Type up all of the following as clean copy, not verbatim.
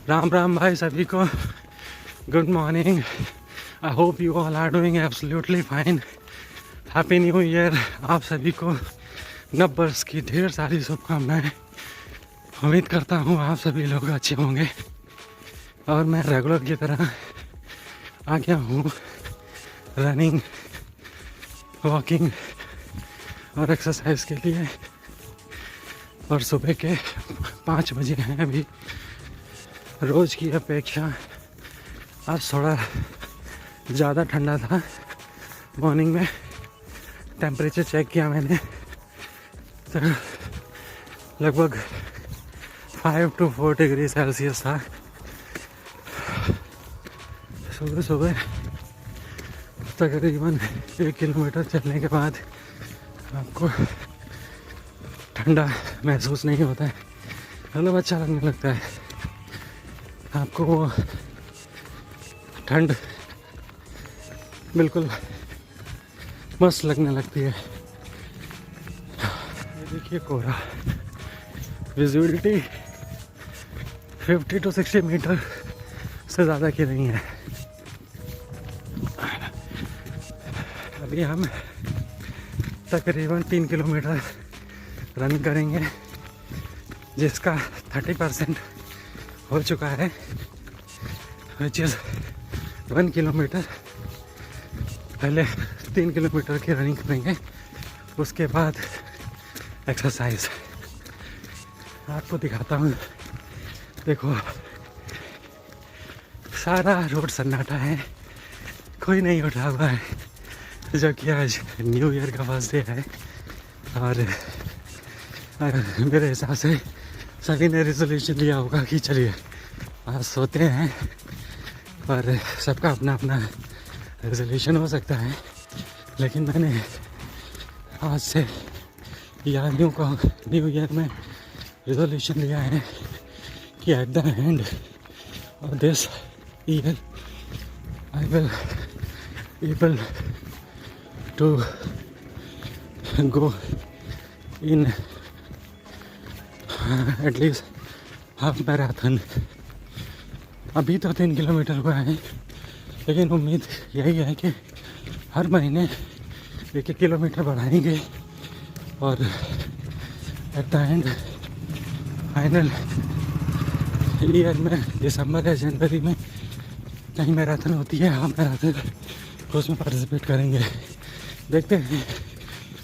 राम राम भाई सभी को, good morning. I hope you all are doing absolutely fine. Happy new year आप सभी को, नव वर्ष की ढेर सारी शुभकामनाएं। उम्मीद करता हूँ आप सभी लोग अच्छे होंगे और मैं रेगुलर की तरह आ गया हूँ रनिंग, वॉकिंग और एक्सरसाइज के लिए। और सुबह के 5 बजे हैं अभी। रोज़ की अपेक्षा आज थोड़ा ज़्यादा ठंडा था। मॉर्निंग में टेम्परेचर चेक किया मैंने तो लगभग 5 to 4 डिग्री सेल्सियस था। सुबह सुबह तकरीबन 1 किलोमीटर चलने के बाद आपको ठंडा महसूस नहीं होता है, मतलब अच्छा लगने लगता है आपको। वो ठंड बिल्कुल मस्त लगने लगती है। ये देखिए कोहरा, विजिबिलिटी 50 to 60 मीटर से ज़्यादा की नहीं है। अभी हम तकरीबन 3 किलोमीटर रन करेंगे, जिसका 30% हो चुका है, विच इज़ 1 किलोमीटर। पहले 3 किलोमीटर की रनिंग करेंगे, उसके बाद एक्सरसाइज। आपको दिखाता हूँ, देखो सारा रोड सन्नाटा है, कोई नहीं उठा हुआ है, जो कि आज न्यू ईयर का फर्स्ट डे है। और मेरे हिसाब से सभी ने रेजोल्यूशन लिया होगा कि चलिए आज सोते हैं, और सबका अपना अपना रेजोल्यूशन हो सकता है। लेकिन मैंने आज से या न्यू ईयर में रेजोल्यूशन लिया है कि at the end of this year I will able to go in at least half marathon. अभी तो 3 किलोमीटर हुआ है, लेकिन उम्मीद यही है कि हर महीने 1-1 किलोमीटर बढ़ाएंगे और eight the and final year में दिसंबर या जनवरी में कहीं मैराथन होती है, हाफ मैराथन, तो उसमें पार्टिसिपेट करेंगे। देखते हैं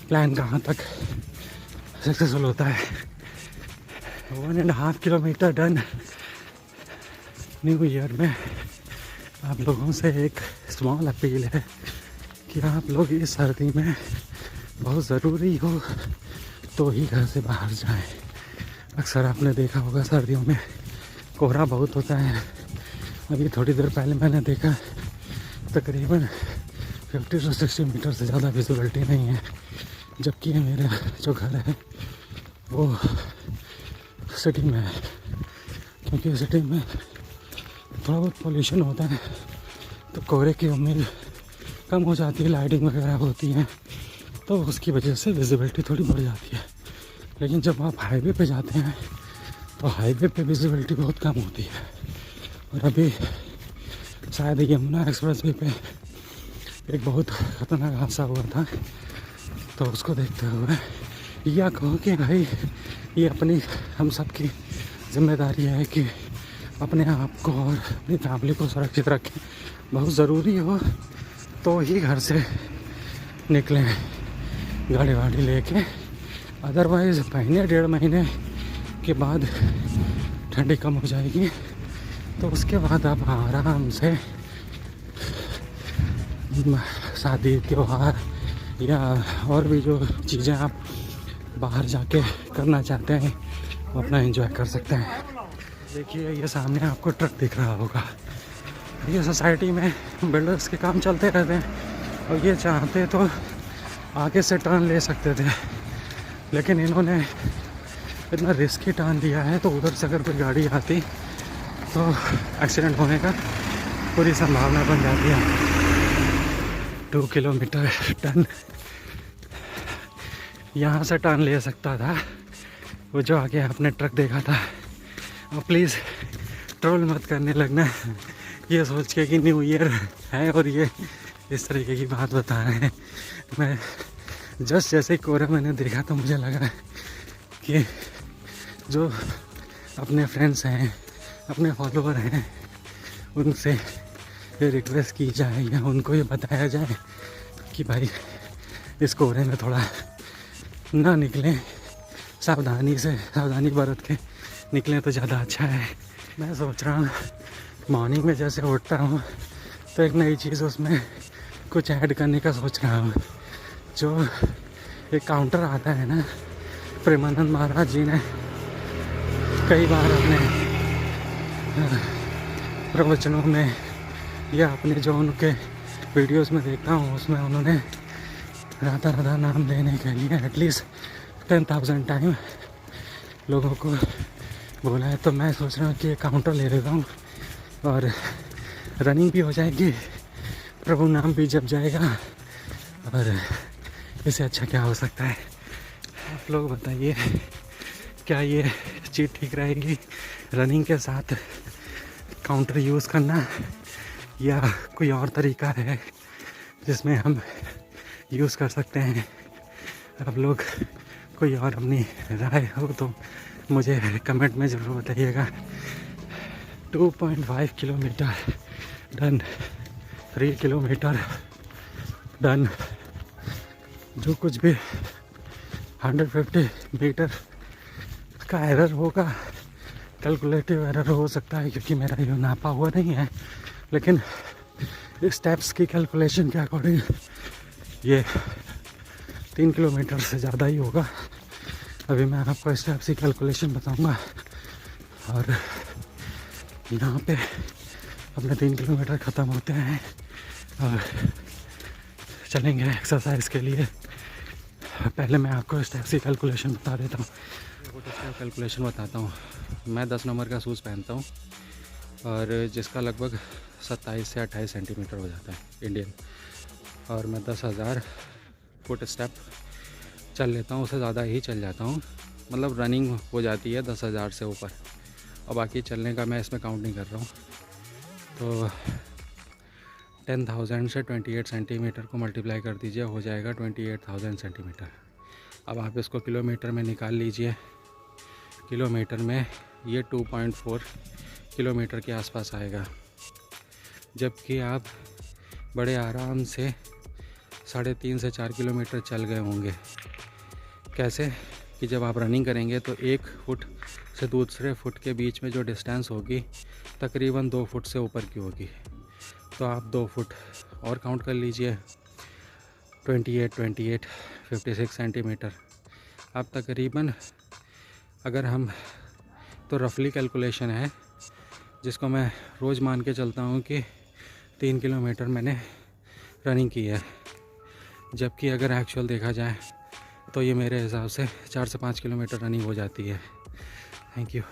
प्लान कहाँ तक सक्सेसफुल होता है। 1.5 किलोमीटर डन न्यू ईयर में। आप लोगों से एक स्मॉल अपील है कि आप लोग इस सर्दी में बहुत ज़रूरी हो तो ही घर से बाहर जाएं। अक्सर आपने देखा होगा सर्दियों में कोहरा बहुत होता है। अभी थोड़ी देर पहले मैंने देखा तकरीबन 50 to 60 मीटर से ज़्यादा विजिबिलिटी नहीं है, जबकि मेरा जो घर है वो सिटी में है। क्योंकि सिटी में थोड़ा बहुत पोल्यूशन होता है तो कोहरे की उम्मीद कम हो जाती है, लाइटिंग वगैरह होती है तो उसकी वजह से विजिबिलिटी थोड़ी बढ़ जाती है। लेकिन जब आप हाईवे पे जाते हैं तो हाईवे पे विजिबिलिटी बहुत कम होती है। और अभी शायद यमुना एक्सप्रेस वे पे एक बहुत ख़तरनाक हादसा हुआ था, तो उसको देखते हुए या कहो कि भाई ये अपनी हम सब की जिम्मेदारी है कि अपने आप को और अपनी फैमिली को सुरक्षित रखें। बहुत ज़रूरी हो तो ही घर से निकलें गाड़ी वाड़ी लेके, अदरवाइज़ महीने 1.5 महीने के बाद ठंडी कम हो जाएगी तो उसके बाद आप आराम से शादी त्योहार या और भी जो चीज़ें आप बाहर जाके करना चाहते हैं वो अपना एंजॉय कर सकते हैं। देखिए ये सामने आपको ट्रक दिख रहा होगा। ये सोसाइटी में बिल्डर्स के काम चलते रहते हैं और ये चाहते तो आगे से टर्न ले सकते थे, लेकिन इन्होंने इतना रिस्की टर्न दिया है तो उधर से अगर कोई गाड़ी आती तो एक्सीडेंट होने का पूरी संभावना बन जाती है। 2 किलोमीटर टर्न यहाँ से टर्न ले सकता था वो जो आगे आपने ट्रक देखा था। और प्लीज़ ट्रोल मत करने लगना ये सोच के कि न्यू ईयर है और ये इस तरीके की बात बता रहे हैं। मैं जस्ट जैसे कोहरा मैंने देखा तो मुझे लगा कि जो अपने फ्रेंड्स हैं, अपने फॉलोअर हैं, उनसे ये रिक्वेस्ट की जाए या उनको ये बताया जाए कि भाई इस कोहरे में थोड़ा ना निकलें, सावधानी बरत के निकलें तो ज़्यादा अच्छा है। मैं सोच रहा हूँ मॉर्निंग में जैसे उठता हूँ तो एक नई चीज़ उसमें कुछ ऐड करने का सोच रहा हूँ। जो एक काउंटर आता है ना, प्रेमानंद महाराज जी ने कई बार अपने प्रवचनों में या अपने जो उनके वीडियोस में देखता हूँ उसमें उन्होंने राधा राधा नाम लेने के लिए एटलीस्ट 10,000 टाइम लोगों को बोला है। तो मैं सोच रहा हूँ कि एक काउंटर ले लेता हूँ और रनिंग भी हो जाएगी, प्रभु नाम भी जप जाएगा, और इससे अच्छा क्या हो सकता है। आप लोग बताइए, क्या ये चीज़ ठीक रहेगी रनिंग के साथ काउंटर यूज़ करना, या कोई और तरीका है जिसमें हम यूज़ कर सकते हैं? आप लोग कोई और अपनी राय हो तो मुझे कमेंट में ज़रूर बताइएगा। 2.5 किलोमीटर डन, 3 किलोमीटर डन, जो कुछ भी 150 मीटर का एरर होगा, कैलकुलेटिव एरर हो सकता है क्योंकि मेरा ये नापा हुआ नहीं है, लेकिन स्टेप्स की कैलकुलेशन के अकॉर्डिंग ये 3 किलोमीटर से ज़्यादा ही होगा। अभी मैं आपको स्टेप्स की कैलकुलेशन बताऊंगा और यहाँ पे अपने 3 किलोमीटर ख़त्म होते हैं और चलेंगे एक्सरसाइज के लिए। पहले मैं आपको स्टेप्स की कैलकुलेशन बता देता हूँ। स्टेप कैलकुलेशन बताता हूँ। मैं 10 नंबर का शूज़ पहनता हूँ और जिसका लगभग 27 से 28 सेंटीमीटर हो जाता है इंडियन, और मैं 10,000 फुट स्टेप चल लेता हूँ। उससे ज़्यादा ही चल जाता हूँ, मतलब रनिंग हो जाती है 10,000 से ऊपर, और बाकी चलने का मैं इसमें काउंट नहीं कर रहा हूँ। तो 10,000 से 28 सेंटीमीटर को मल्टीप्लाई कर दीजिए, हो जाएगा 28,000 सेंटीमीटर। अब आप इसको किलोमीटर में निकाल लीजिए। किलोमीटर में ये 2.4 किलोमीटर के आसपास आएगा, जबकि आप बड़े आराम से 3.5 से 4 किलोमीटर चल गए होंगे। कैसे कि जब आप रनिंग करेंगे तो 1 फुट से दूसरे फुट के बीच में जो डिस्टेंस होगी तकरीबन 2 फुट से ऊपर की होगी। तो आप 2 फुट और काउंट कर लीजिए, 28, 56 सेंटीमीटर। अब तकरीबन अगर हम, तो रफली कैलकुलेशन है जिसको मैं रोज़ मान के चलता हूँ कि 3 किलोमीटर मैंने रनिंग की है, जबकि अगर एक्चुअल देखा जाए तो ये मेरे हिसाब से 4 से 5 किलोमीटर रनिंग हो जाती है। Thank you.